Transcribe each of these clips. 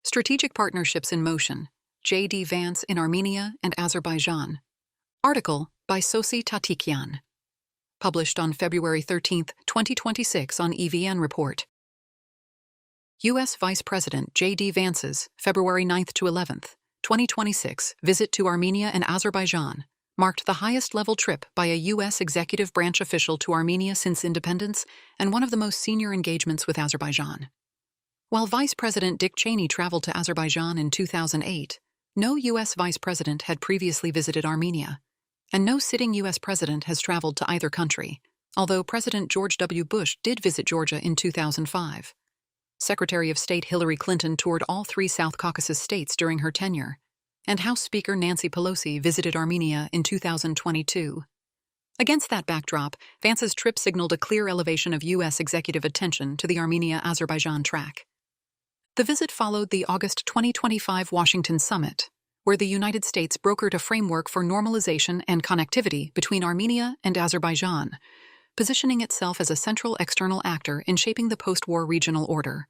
Strategic Partnerships in Motion, J.D. Vance in Armenia and Azerbaijan. Article by Sossi Tatikian. Published on February 13, 2026 on EVN Report. U.S. Vice President J.D. Vance's February 9 to 11, 2026 visit to Armenia and Azerbaijan marked the highest-level trip by a U.S. executive branch official to Armenia since independence and one of the most senior engagements with Azerbaijan. While Vice President Dick Cheney traveled to Azerbaijan in 2008, no U.S. Vice President had previously visited Armenia, and no sitting U.S. President has traveled to either country, although President George W. Bush did visit Georgia in 2005. Secretary of State Hillary Clinton toured all three South Caucasus states during her tenure, and House Speaker Nancy Pelosi visited Armenia in 2022. Against that backdrop, Vance's trip signaled a clear elevation of U.S. executive attention to the Armenia-Azerbaijan track. The visit followed the August 2025 Washington summit, where the United States brokered a framework for normalization and connectivity between Armenia and Azerbaijan, positioning itself as a central external actor in shaping the post-war regional order.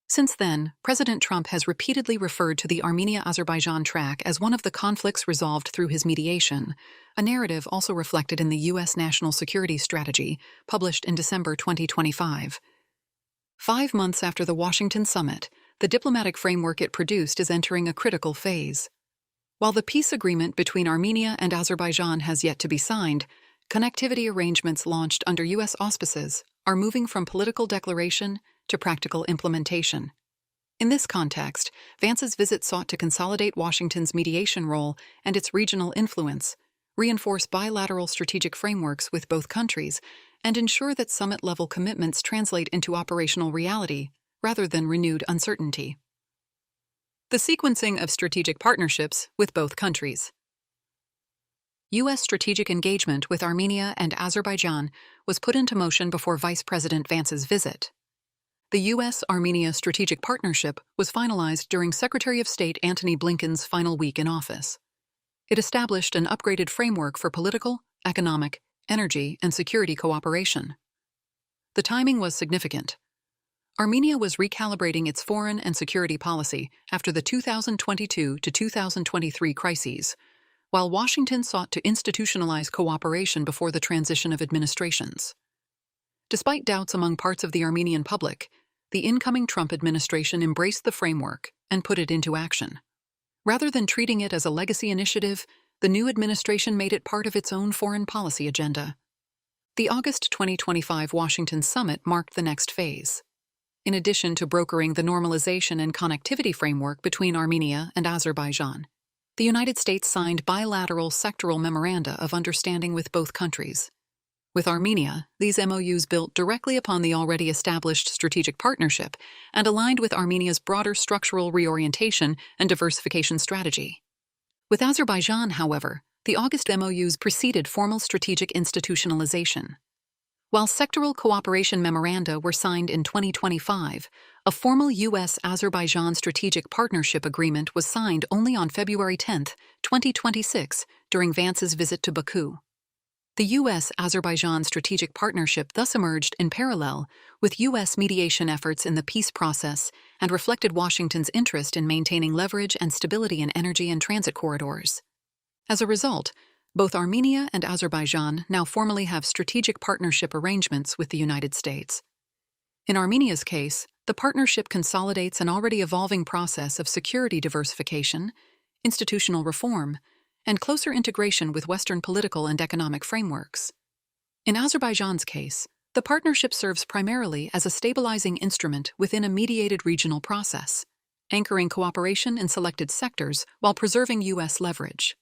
Since then, President Trump has repeatedly referred to the Armenia-Azerbaijan track as one of the conflicts resolved through his mediation, a narrative also reflected in the U.S. National Security Strategy, published in December 2025. 5 months after the Washington summit, the diplomatic framework it produced is entering a critical phase. While the peace agreement between Armenia and Azerbaijan has yet to be signed, connectivity arrangements launched under U.S. auspices are moving from political declaration to practical implementation. In this context, Vance's visit sought to consolidate Washington's mediation role and its regional influence, reinforce bilateral strategic frameworks with both countries, and ensure that summit-level commitments translate into operational reality rather than renewed uncertainty. The sequencing of strategic partnerships with both countries. U.S. strategic engagement with Armenia and Azerbaijan was put into motion before Vice President Vance's visit. The U.S.-Armenia strategic partnership was finalized during Secretary of State Antony Blinken's final week in office. It established an upgraded framework for political, economic, energy, and security cooperation. The timing was significant. Armenia was recalibrating its foreign and security policy after the 2022 to 2023 crises, while Washington sought to institutionalize cooperation before the transition of administrations. Despite doubts among parts of the Armenian public, the incoming Trump administration embraced the framework and put it into action. Rather than treating it as a legacy initiative, the new administration made it part of its own foreign policy agenda. The August 2025 Washington summit marked the next phase. In addition to brokering the normalization and connectivity framework between Armenia and Azerbaijan, the United States signed bilateral sectoral memoranda of understanding with both countries. With Armenia, these MOUs built directly upon the already established strategic partnership and aligned with Armenia's broader structural reorientation and diversification strategy. With Azerbaijan, however, the August MOUs preceded formal strategic institutionalization. While sectoral cooperation memoranda were signed in 2025, a formal U.S.-Azerbaijan strategic partnership agreement was signed only on February 10, 2026, during Vance's visit to Baku. The U.S.-Azerbaijan strategic partnership thus emerged in parallel with U.S. mediation efforts in the peace process and reflected Washington's interest in maintaining leverage and stability in energy and transit corridors. As a result, both Armenia and Azerbaijan now formally have strategic partnership arrangements with the United States. In Armenia's case, the partnership consolidates an already evolving process of security diversification, institutional reform, and closer integration with Western political and economic frameworks. In Azerbaijan's case, the partnership serves primarily as a stabilizing instrument within a mediated regional process, anchoring cooperation in selected sectors while preserving U.S. leverage.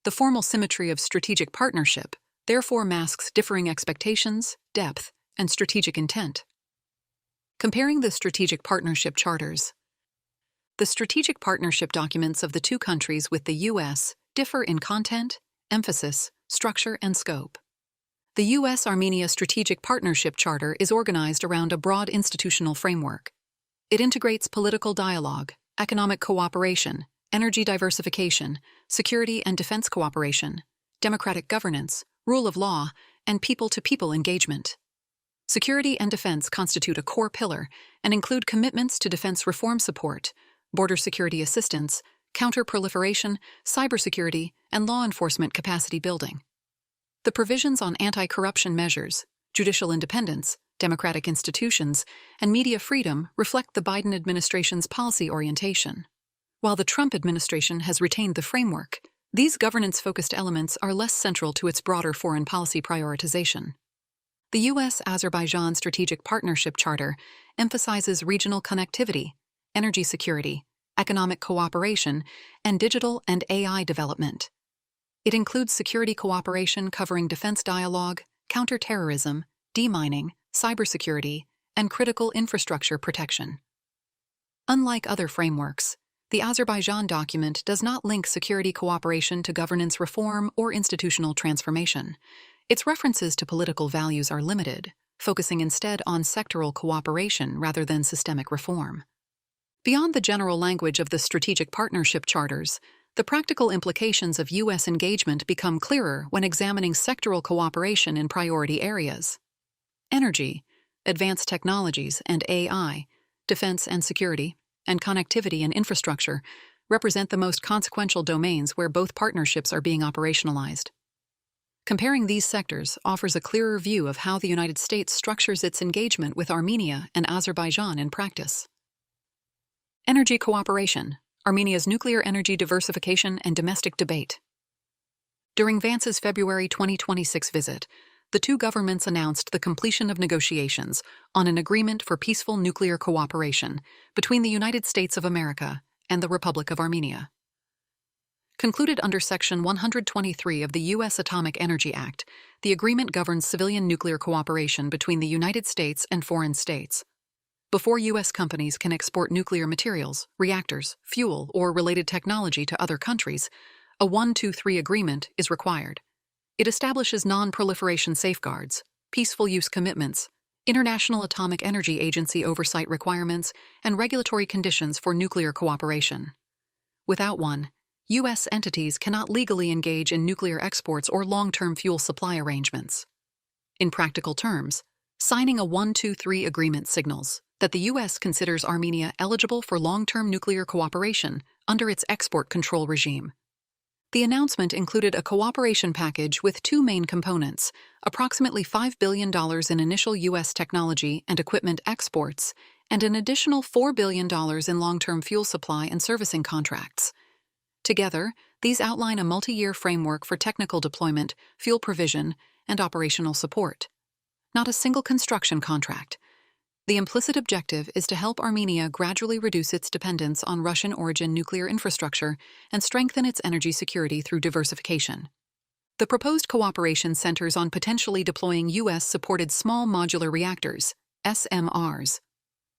The formal symmetry of strategic partnership therefore masks differing expectations, depth, and strategic intent. Comparing the strategic partnership charters. The strategic partnership documents of the two countries with the U.S. differ in content, emphasis, structure, and scope. The U.S.-Armenia Strategic Partnership Charter is organized around a broad institutional framework. It integrates political dialogue, economic cooperation, energy diversification, security and defense cooperation, democratic governance, rule of law, and people-to-people engagement. Security and defense constitute a core pillar and include commitments to defense reform support, border security assistance, counter-proliferation, cybersecurity, and law enforcement capacity building. The provisions on anti-corruption measures, judicial independence, democratic institutions, and media freedom reflect the Biden administration's policy orientation. While the Trump administration has retained the framework, these governance-focused elements are less central to its broader foreign policy prioritization. The U.S.-Azerbaijan Strategic Partnership Charter emphasizes regional connectivity, energy security, economic cooperation, and digital and AI development. It includes security cooperation covering defense dialogue, counterterrorism, demining, cybersecurity, and critical infrastructure protection. Unlike other frameworks, the Azerbaijan document does not link security cooperation to governance reform or institutional transformation. Its references to political values are limited, focusing instead on sectoral cooperation rather than systemic reform. Beyond the general language of the strategic partnership charters, the practical implications of U.S. engagement become clearer when examining sectoral cooperation in priority areas. Energy, advanced technologies and AI, defense and security, and connectivity and infrastructure represent the most consequential domains where both partnerships are being operationalized. Comparing these sectors offers a clearer view of how the United States structures its engagement with Armenia and Azerbaijan in practice. Energy cooperation, Armenia's nuclear energy diversification and domestic debate. During Vance's February 2026 visit, the two governments announced the completion of negotiations on an agreement for peaceful nuclear cooperation between the United States of America and the Republic of Armenia. Concluded under Section 123 of the U.S. Atomic Energy Act, the agreement governs civilian nuclear cooperation between the United States and foreign states. Before U.S. companies can export nuclear materials, reactors, fuel, or related technology to other countries, a 123 agreement is required. It establishes non-proliferation safeguards, peaceful use commitments, International Atomic Energy Agency oversight requirements, and regulatory conditions for nuclear cooperation. Without one, U.S. entities cannot legally engage in nuclear exports or long-term fuel supply arrangements. In practical terms, signing a 123 agreement signals that the U.S. considers Armenia eligible for long-term nuclear cooperation under its export control regime. The announcement included a cooperation package with two main components, approximately $5 billion in initial U.S. technology and equipment exports, and an additional $4 billion in long-term fuel supply and servicing contracts. Together, these outline a multi-year framework for technical deployment, fuel provision, and operational support. Not a single construction contract. The implicit objective is to help Armenia gradually reduce its dependence on Russian-origin nuclear infrastructure and strengthen its energy security through diversification. The proposed cooperation centers on potentially deploying U.S.-supported small modular reactors, SMRs.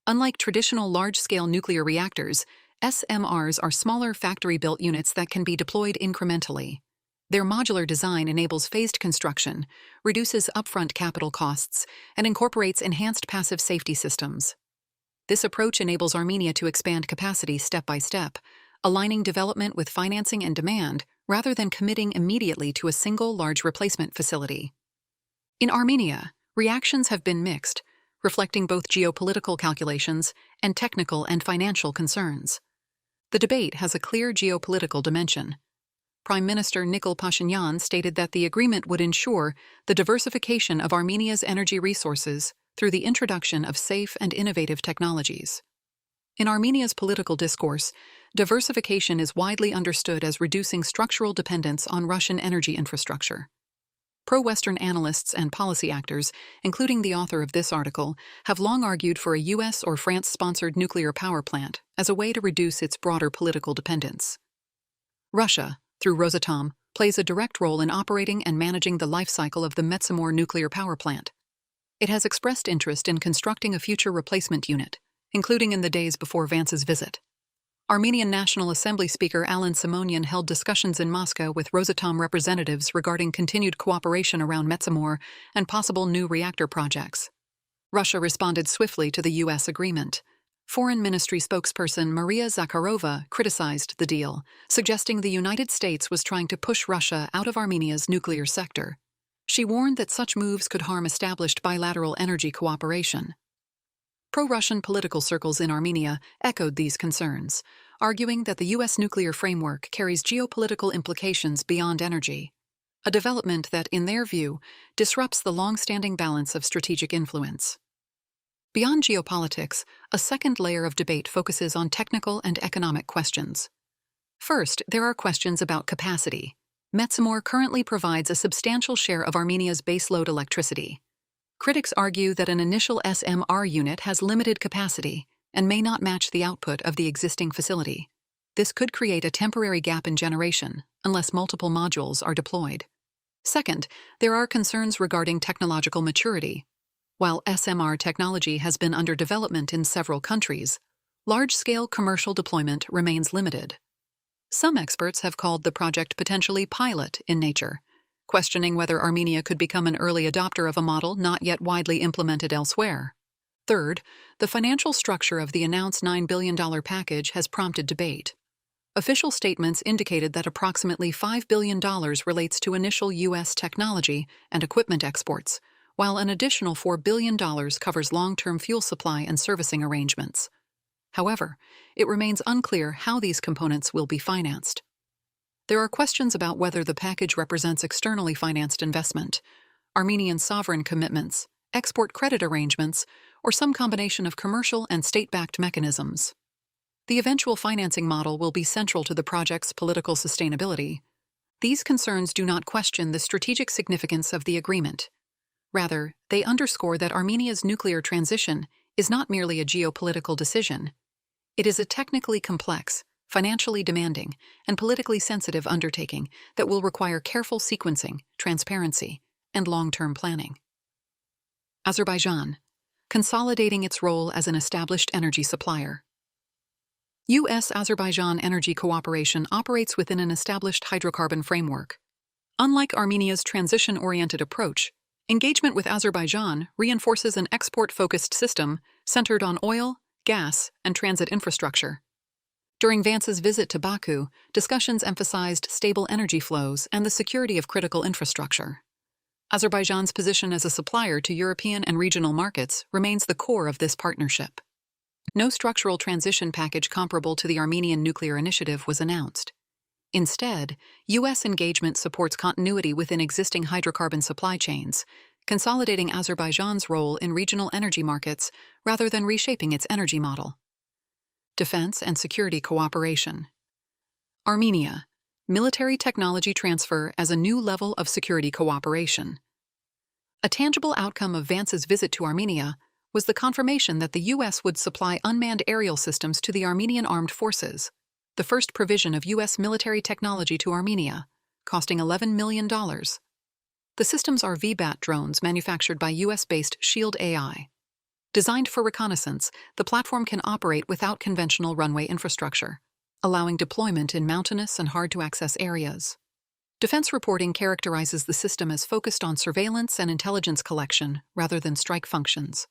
Unlike traditional large-scale nuclear reactors, SMRs are smaller factory-built units that can be deployed incrementally. Their modular design enables phased construction, reduces upfront capital costs, and incorporates enhanced passive safety systems. This approach enables Armenia to expand capacity step by step, aligning development with financing and demand rather than committing immediately to a single large replacement facility. In Armenia, reactions have been mixed, reflecting both geopolitical calculations and technical and financial concerns. The debate has a clear geopolitical dimension. Prime Minister Nikol Pashinyan stated that the agreement would ensure the diversification of Armenia's energy resources through the introduction of safe and innovative technologies. In Armenia's political discourse, diversification is widely understood as reducing structural dependence on Russian energy infrastructure. Pro-Western analysts and policy actors, including the author of this article, have long argued for a U.S. or France-sponsored nuclear power plant as a way to reduce its broader political dependence. Russia, through Rosatom, plays a direct role in operating and managing the life cycle of the Metsamor nuclear power plant. It has expressed interest in constructing a future replacement unit, including in the days before Vance's visit. Armenian National Assembly Speaker Alan Simonian held discussions in Moscow with Rosatom representatives regarding continued cooperation around Metsamor and possible new reactor projects. Russia responded swiftly to the U.S. agreement. Foreign Ministry spokesperson Maria Zakharova criticized the deal, suggesting the United States was trying to push Russia out of Armenia's nuclear sector. She warned that such moves could harm established bilateral energy cooperation. Pro-Russian political circles in Armenia echoed these concerns. arguing that the U.S. nuclear framework carries geopolitical implications beyond energy, a development that, in their view, disrupts the long-standing balance of strategic influence. Beyond geopolitics, a second layer of debate focuses on technical and economic questions. First, there are questions about capacity. Metsamor currently provides a substantial share of Armenia's baseload electricity. Critics argue that an initial SMR unit has limited capacity and may not match the output of the existing facility. This could create a temporary gap in generation unless multiple modules are deployed. Second, there are concerns regarding technological maturity. While SMR technology has been under development in several countries, large-scale commercial deployment remains limited. Some experts have called the project potentially pilot in nature, questioning whether Armenia could become an early adopter of a model not yet widely implemented elsewhere. Third, the financial structure of the announced $9 billion package has prompted debate. Official statements indicated that approximately $5 billion relates to initial U.S. technology and equipment exports, while an additional $4 billion covers long-term fuel supply and servicing arrangements. However, it remains unclear how these components will be financed. There are questions about whether the package represents externally financed investment, Armenian sovereign commitments, export credit arrangements, or some combination of commercial and state-backed mechanisms. The eventual financing model will be central to the project's political sustainability. These concerns do not question the strategic significance of the agreement. Rather, they underscore that Armenia's nuclear transition is not merely a geopolitical decision. It is a technically complex, financially demanding, and politically sensitive undertaking that will require careful sequencing, transparency, and long-term planning. Azerbaijan, consolidating its role as an established energy supplier. U.S.-Azerbaijan energy cooperation operates within an established hydrocarbon framework. Unlike Armenia's transition-oriented approach, engagement with Azerbaijan reinforces an export-focused system centered on oil, gas, and transit infrastructure. During Vance's visit to Baku, discussions emphasized stable energy flows and the security of critical infrastructure. Azerbaijan's position as a supplier to European and regional markets remains the core of this partnership. No structural transition package comparable to the Armenian nuclear initiative was announced. Instead, U.S. engagement supports continuity within existing hydrocarbon supply chains, consolidating Azerbaijan's role in regional energy markets rather than reshaping its energy model. Defense and security cooperation. Armenia, military technology transfer as a new level of security cooperation. A tangible outcome of Vance's visit to Armenia was the confirmation that the U.S. would supply unmanned aerial systems to the Armenian armed forces, the first provision of U.S. military technology to Armenia, costing $11 million. The systems are VBAT drones manufactured by U.S.-based Shield AI. Designed for reconnaissance, the platform can operate without conventional runway infrastructure, allowing deployment in mountainous and hard-to-access areas. Defense reporting characterizes the system as focused on surveillance and intelligence collection rather than strike functions.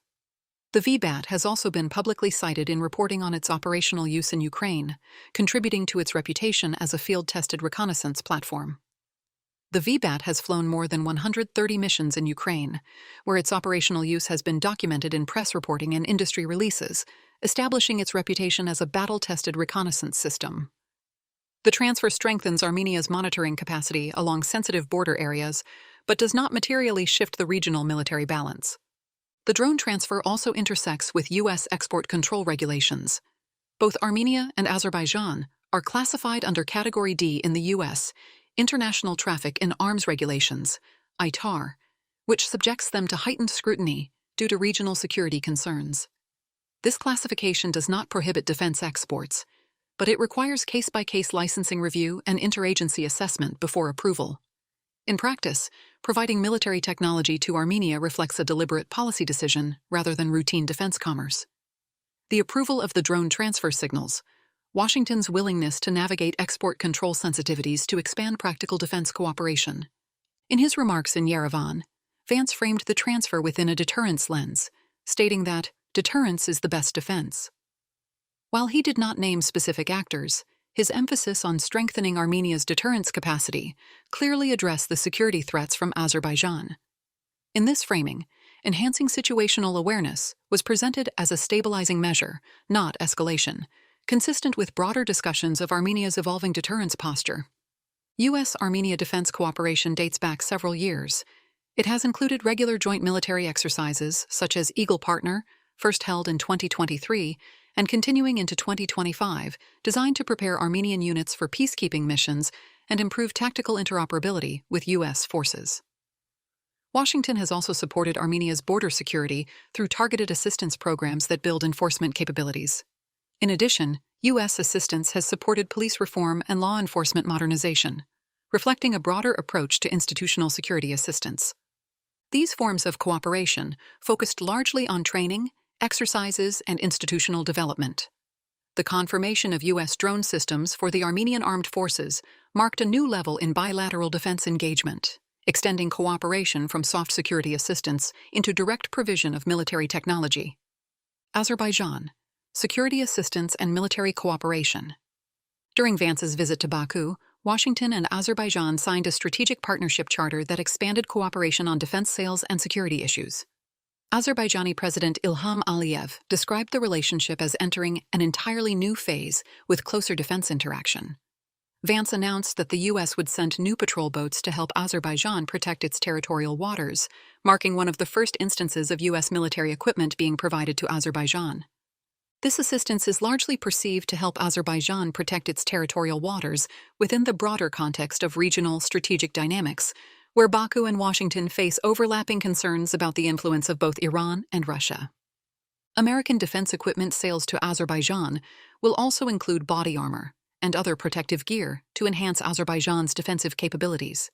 The VBAT has also been publicly cited in reporting on its operational use in Ukraine, contributing to its reputation as a field-tested reconnaissance platform. The VBAT has flown more than 130 missions in Ukraine, where its operational use has been documented in press reporting and industry releases, establishing its reputation as a battle-tested reconnaissance system. The transfer strengthens Armenia's monitoring capacity along sensitive border areas, but does not materially shift the regional military balance. The drone transfer also intersects with U.S. export control regulations. Both Armenia and Azerbaijan are classified under Category D in the U.S. International Traffic in Arms Regulations, ITAR, which subjects them to heightened scrutiny due to regional security concerns. This classification does not prohibit defense exports, but it requires case-by-case licensing review and interagency assessment before approval. In practice, providing military technology to Armenia reflects a deliberate policy decision rather than routine defense commerce. The approval of the drone transfer signals Washington's willingness to navigate export control sensitivities to expand practical defense cooperation. In his remarks in Yerevan, Vance framed the transfer within a deterrence lens, stating that deterrence is the best defense. While he did not name specific actors, his emphasis on strengthening Armenia's deterrence capacity clearly addressed the security threats from Azerbaijan. In this framing, enhancing situational awareness was presented as a stabilizing measure, not escalation, consistent with broader discussions of Armenia's evolving deterrence posture. U.S.-Armenia defense cooperation dates back several years. It has included regular joint military exercises, such as Eagle Partner, first held in 2023, and continuing into 2025, designed to prepare Armenian units for peacekeeping missions and improve tactical interoperability with U.S. forces. Washington has also supported Armenia's border security through targeted assistance programs that build enforcement capabilities. In addition, U.S. assistance has supported police reform and law enforcement modernization, reflecting a broader approach to institutional security assistance. These forms of cooperation focused largely on training, exercises, and institutional development. The confirmation of U.S. drone systems for the Armenian Armed Forces marked a new level in bilateral defense engagement, extending cooperation from soft security assistance into direct provision of military technology. Azerbaijan, security assistance and military cooperation. During Vance's visit to Baku, Washington and Azerbaijan signed a strategic partnership charter that expanded cooperation on defense sales and security issues. Azerbaijani President Ilham Aliyev described the relationship as entering an entirely new phase with closer defense interaction. Vance announced that the U.S. would send new patrol boats to help Azerbaijan protect its territorial waters, marking one of the first instances of U.S. military equipment being provided to Azerbaijan. This assistance is largely perceived to help Azerbaijan protect its territorial waters within the broader context of regional strategic dynamics, where Baku and Washington face overlapping concerns about the influence of both Iran and Russia. American defense equipment sales to Azerbaijan will also include body armor and other protective gear to enhance Azerbaijan's defensive capabilities.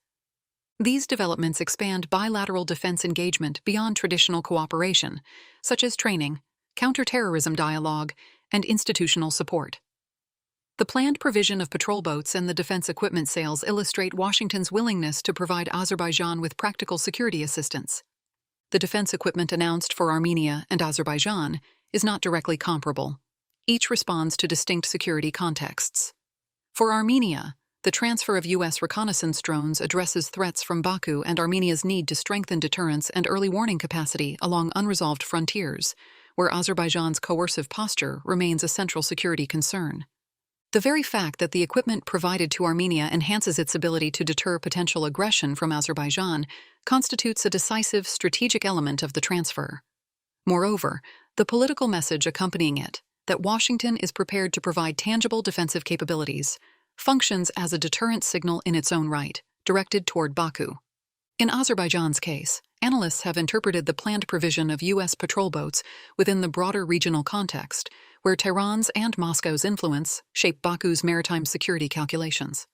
These developments expand bilateral defense engagement beyond traditional cooperation, such as training, counterterrorism dialogue, and institutional support. The planned provision of patrol boats and the defense equipment sales illustrate Washington's willingness to provide Azerbaijan with practical security assistance. The defense equipment announced for Armenia and Azerbaijan is not directly comparable. Each responds to distinct security contexts. For Armenia, the transfer of U.S. reconnaissance drones addresses threats from Baku and Armenia's need to strengthen deterrence and early warning capacity along unresolved frontiers, where Azerbaijan's coercive posture remains a central security concern. The very fact that the equipment provided to Armenia enhances its ability to deter potential aggression from Azerbaijan constitutes a decisive strategic element of the transfer. Moreover, the political message accompanying it, that Washington is prepared to provide tangible defensive capabilities, functions as a deterrent signal in its own right, directed toward Baku. In Azerbaijan's case, analysts have interpreted the planned provision of U.S. patrol boats within the broader regional context, where Tehran's and Moscow's influence shape Baku's maritime security calculations.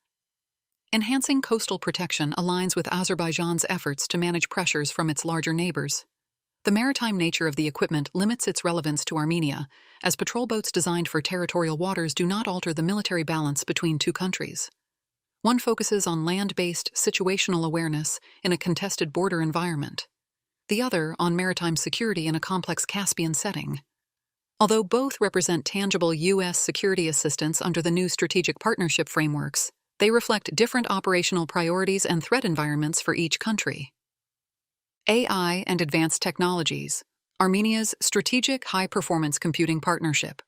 Enhancing coastal protection aligns with Azerbaijan's efforts to manage pressures from its larger neighbors. The maritime nature of the equipment limits its relevance to Armenia, as patrol boats designed for territorial waters do not alter the military balance between two countries. One focuses on land-based situational awareness in a contested border environment. The other on maritime security in a complex Caspian setting. Although both represent tangible U.S. security assistance under the new strategic partnership frameworks, they reflect different operational priorities and threat environments for each country. AI and Advanced Technologies, Armenia's Strategic High-Performance Computing Partnership.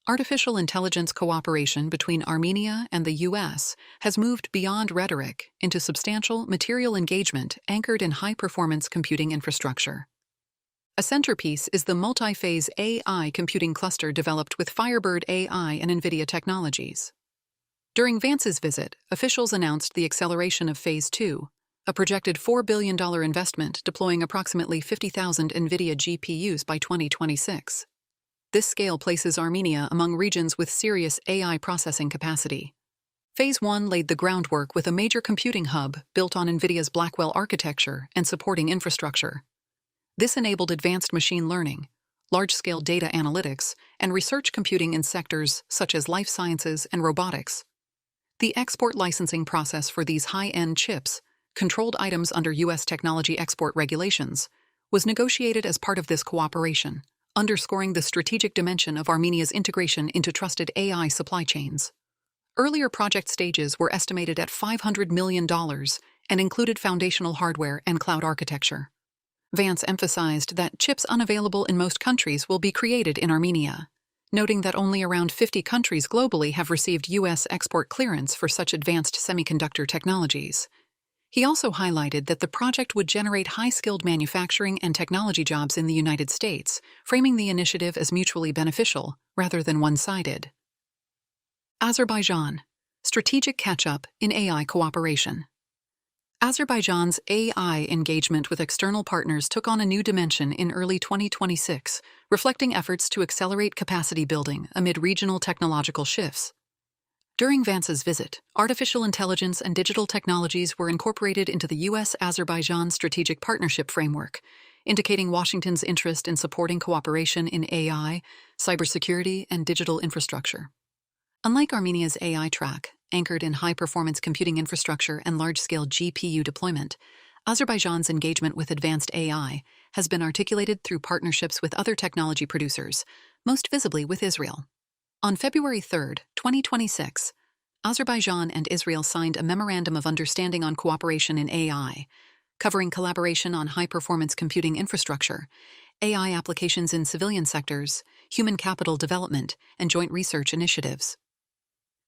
Artificial intelligence cooperation between Armenia and the U.S. has moved beyond rhetoric into substantial material engagement anchored in high-performance computing infrastructure. A centerpiece is the multi-phase AI computing cluster developed with Firebird AI and NVIDIA technologies. During Vance's visit, officials announced the acceleration of Phase 2, a projected $4 billion investment deploying approximately 50,000 NVIDIA GPUs by 2026. This scale places Armenia among regions with serious AI processing capacity. Phase 1 laid the groundwork with a major computing hub built on NVIDIA's Blackwell architecture and supporting infrastructure. This enabled advanced machine learning, large-scale data analytics, and research computing in sectors such as life sciences and robotics. The export licensing process for these high-end chips, controlled items under U.S. technology export regulations, was negotiated as part of this cooperation, underscoring the strategic dimension of Armenia's integration into trusted AI supply chains. Earlier project stages were estimated at $500 million and included foundational hardware and cloud architecture. Vance emphasized that chips unavailable in most countries will be created in Armenia, noting that only around 50 countries globally have received U.S. export clearance for such advanced semiconductor technologies. He also highlighted that the project would generate high-skilled manufacturing and technology jobs in the United States, framing the initiative as mutually beneficial rather than one-sided. Azerbaijan: strategic catch-up in AI cooperation. Azerbaijan's AI engagement with external partners took on a new dimension in early 2026, reflecting efforts to accelerate capacity building amid regional technological shifts. During Vance's visit, artificial intelligence and digital technologies were incorporated into the U.S.-Azerbaijan Strategic Partnership Framework, indicating Washington's interest in supporting cooperation in AI, cybersecurity, and digital infrastructure. Unlike Armenia's AI track, anchored in high-performance computing infrastructure and large-scale GPU deployment, Azerbaijan's engagement with advanced AI has been articulated through partnerships with other technology producers, most visibly with Israel. On February 3, 2026, Azerbaijan and Israel signed a Memorandum of Understanding on Cooperation in AI, covering collaboration on high-performance computing infrastructure, AI applications in civilian sectors, human capital development, and joint research initiatives.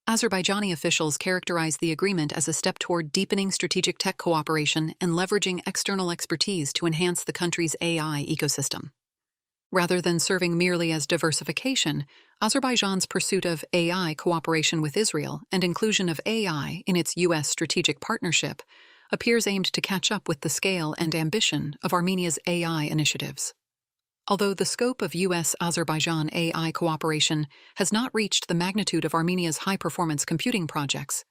Azerbaijani officials characterized the agreement as a step toward deepening strategic tech cooperation and leveraging external expertise to enhance the country's AI ecosystem. Rather than serving merely as diversification, Azerbaijan's pursuit of AI cooperation with Israel and inclusion of AI in its U.S. strategic partnership appears aimed to catch up with the scale and ambition of Armenia's AI initiatives. Although the scope of U.S.-Azerbaijan AI cooperation has not reached the magnitude of Armenia's high-performance computing projects,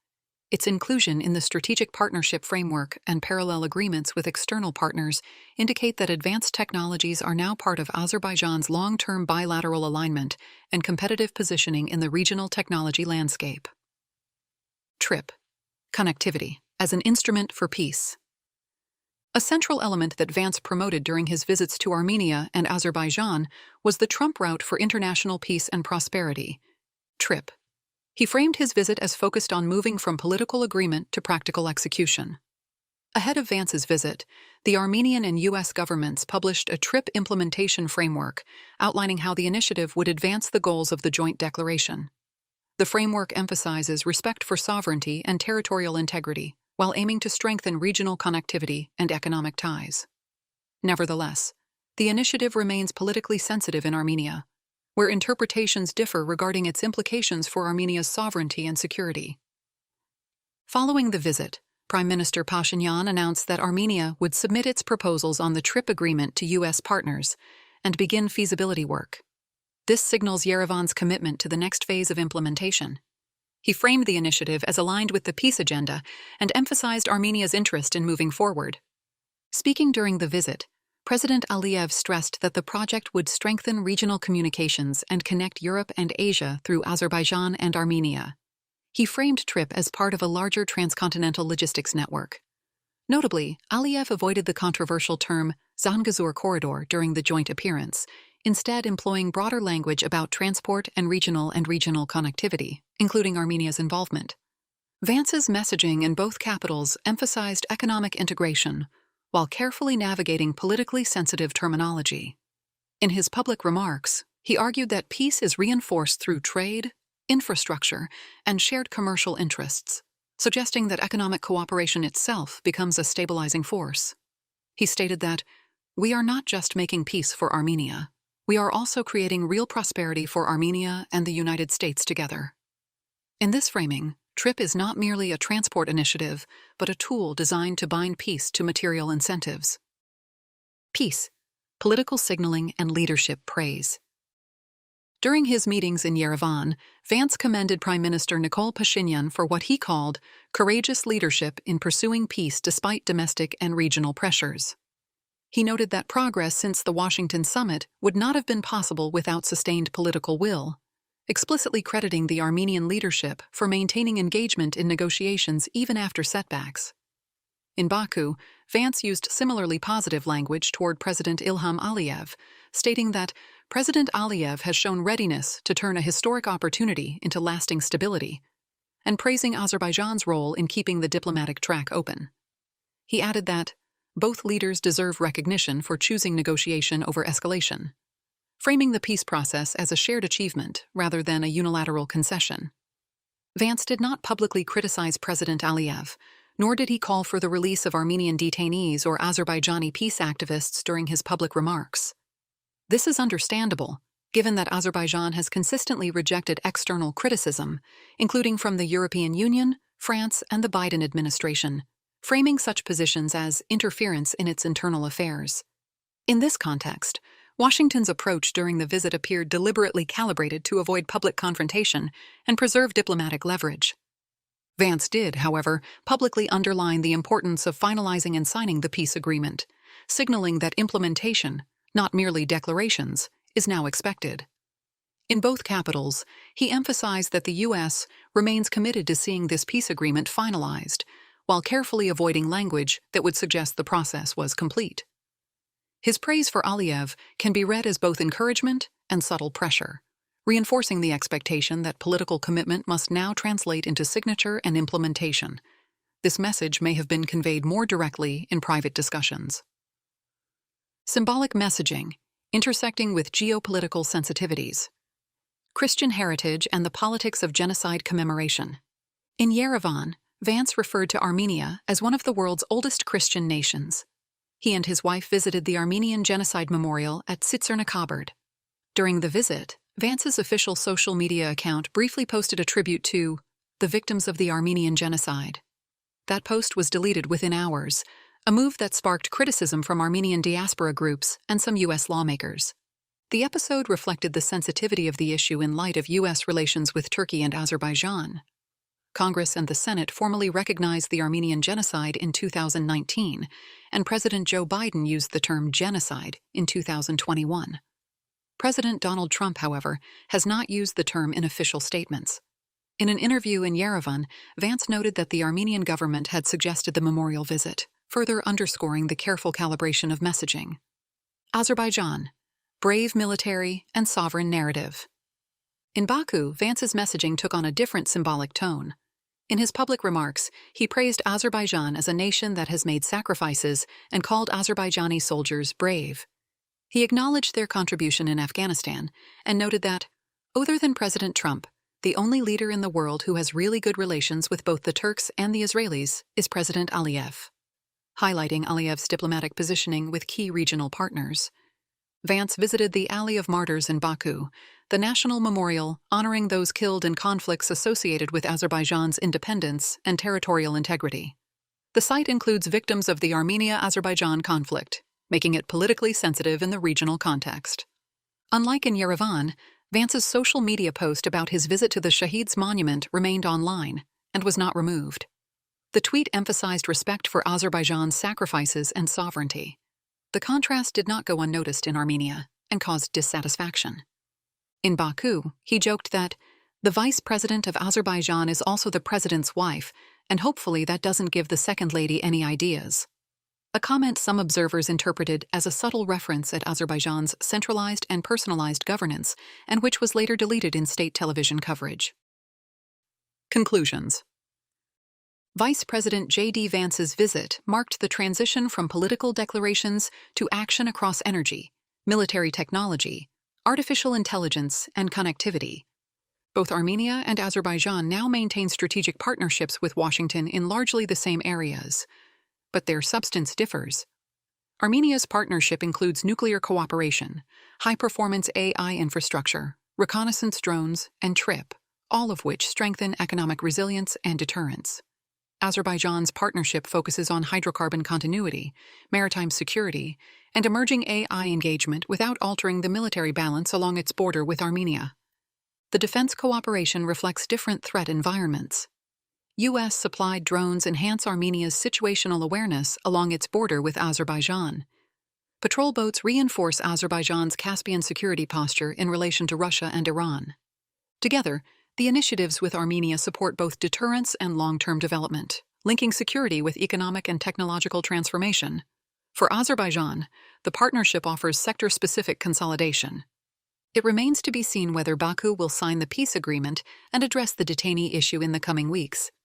its inclusion in the Strategic Partnership Framework and parallel agreements with external partners indicate that advanced technologies are now part of Azerbaijan's long-term bilateral alignment and competitive positioning in the regional technology landscape. TRIPP: connectivity as an instrument for peace. A central element that Vance promoted during his visits to Armenia and Azerbaijan was the Trump Route for International Peace and Prosperity, TRIPP. He framed his visit as focused on moving from political agreement to practical execution. Ahead of Vance's visit, the Armenian and U.S. governments published a TRIPP implementation framework outlining how the initiative would advance the goals of the joint declaration. The framework emphasizes respect for sovereignty and territorial integrity, while aiming to strengthen regional connectivity and economic ties. Nevertheless, the initiative remains politically sensitive in Armenia, where interpretations differ regarding its implications for Armenia's sovereignty and security. Following the visit, Prime Minister Pashinyan announced that Armenia would submit its proposals on the TRIPP agreement to U.S. partners and begin feasibility work. This signals Yerevan's commitment to the next phase of implementation. He framed the initiative as aligned with the peace agenda and emphasized Armenia's interest in moving forward. Speaking during the visit, President Aliyev stressed that the project would strengthen regional communications and connect Europe and Asia through Azerbaijan and Armenia. He framed TRIPP as part of a larger transcontinental logistics network. Notably, Aliyev avoided the controversial term Zangezur corridor during the joint appearance, instead employing broader language about transport and regional connectivity, including Armenia's involvement. Vance's messaging in both capitals emphasized economic integration, while carefully navigating politically sensitive terminology. In his public remarks, he argued that peace is reinforced through trade, infrastructure, and shared commercial interests, suggesting that economic cooperation itself becomes a stabilizing force. He stated that, "We are not just making peace for Armenia. We are also creating real prosperity for Armenia and the United States together." In this framing, TRIPP is not merely a transport initiative, but a tool designed to bind peace to material incentives. Peace, political signaling, and leadership praise. During his meetings in Yerevan, Vance commended Prime Minister Nikol Pashinyan for what he called courageous leadership in pursuing peace despite domestic and regional pressures. He noted that progress since the Washington summit would not have been possible without sustained political will, explicitly crediting the Armenian leadership for maintaining engagement in negotiations even after setbacks. In Baku, Vance used similarly positive language toward President Ilham Aliyev, stating that President Aliyev has shown readiness to turn a historic opportunity into lasting stability, and praising Azerbaijan's role in keeping the diplomatic track open. He added that both leaders deserve recognition for choosing negotiation over escalation. framing the peace process as a shared achievement rather than a unilateral concession. Vance did not publicly criticize President Aliyev, nor did he call for the release of Armenian detainees or Azerbaijani peace activists during his public remarks. This is understandable, given that Azerbaijan has consistently rejected external criticism, including from the European Union, France, and the Biden administration, framing such positions as interference in its internal affairs. In this context, Washington's approach during the visit appeared deliberately calibrated to avoid public confrontation and preserve diplomatic leverage. Vance did, however, publicly underline the importance of finalizing and signing the peace agreement, signaling that implementation, not merely declarations, is now expected. In both capitals, he emphasized that the U.S. remains committed to seeing this peace agreement finalized, while carefully avoiding language that would suggest the process was complete. His praise for Aliyev can be read as both encouragement and subtle pressure, reinforcing the expectation that political commitment must now translate into signature and implementation. This message may have been conveyed more directly in private discussions. Symbolic messaging, intersecting with geopolitical sensitivities. Christian heritage and the politics of genocide commemoration. In Yerevan, Vance referred to Armenia as one of the world's oldest Christian nations. He and his wife visited the Armenian Genocide Memorial at Tsitsernakaberd. During the visit, Vance's official social media account briefly posted a tribute to the victims of the Armenian Genocide. That post was deleted within hours, a move that sparked criticism from Armenian diaspora groups and some U.S. lawmakers. The episode reflected the sensitivity of the issue in light of U.S. relations with Turkey and Azerbaijan. Congress and the Senate formally recognized the Armenian genocide in 2019, and President Joe Biden used the term genocide in 2021. President Donald Trump, however, has not used the term in official statements. In an interview in Yerevan, Vance noted that the Armenian government had suggested the memorial visit, further underscoring the careful calibration of messaging. Azerbaijan, brave military and sovereign narrative. In Baku, Vance's messaging took on a different symbolic tone. In his public remarks, he praised Azerbaijan as a nation that has made sacrifices and called Azerbaijani soldiers brave. He acknowledged their contribution in Afghanistan and noted that, other than President Trump, the only leader in the world who has really good relations with both the Turks and the Israelis is President Aliyev. Highlighting Aliyev's diplomatic positioning with key regional partners, Vance visited the Alley of Martyrs in Baku, the national memorial honoring those killed in conflicts associated with Azerbaijan's independence and territorial integrity. The site includes victims of the Armenia-Azerbaijan conflict, making it politically sensitive in the regional context. Unlike in Yerevan, Vance's social media post about his visit to the Shaheed's monument remained online and was not removed. The tweet emphasized respect for Azerbaijan's sacrifices and sovereignty. The contrast did not go unnoticed in Armenia and caused dissatisfaction. In Baku, he joked that the vice president of Azerbaijan is also the president's wife, and hopefully that doesn't give the second lady any ideas. A comment some observers interpreted as a subtle reference at Azerbaijan's centralized and personalized governance, and which was later deleted in state television coverage. Conclusions. Vice President J.D. Vance's visit marked the transition from political declarations to action across energy, military technology, artificial intelligence, and connectivity. Both Armenia and Azerbaijan now maintain strategic partnerships with Washington in largely the same areas, but their substance differs. Armenia's partnership includes nuclear cooperation, high-performance AI infrastructure, reconnaissance drones, and TRIPP, all of which strengthen economic resilience and deterrence. Azerbaijan's partnership focuses on hydrocarbon continuity, maritime security, and emerging AI engagement without altering the military balance along its border with Armenia. The defense cooperation reflects different threat environments. U.S.-supplied drones enhance Armenia's situational awareness along its border with Azerbaijan. Patrol boats reinforce Azerbaijan's Caspian security posture in relation to Russia and Iran. Together, the initiatives with Armenia support both deterrence and long-term development, linking security with economic and technological transformation. For Azerbaijan, the partnership offers sector-specific consolidation. It remains to be seen whether Baku will sign the peace agreement and address the detainee issue in the coming weeks.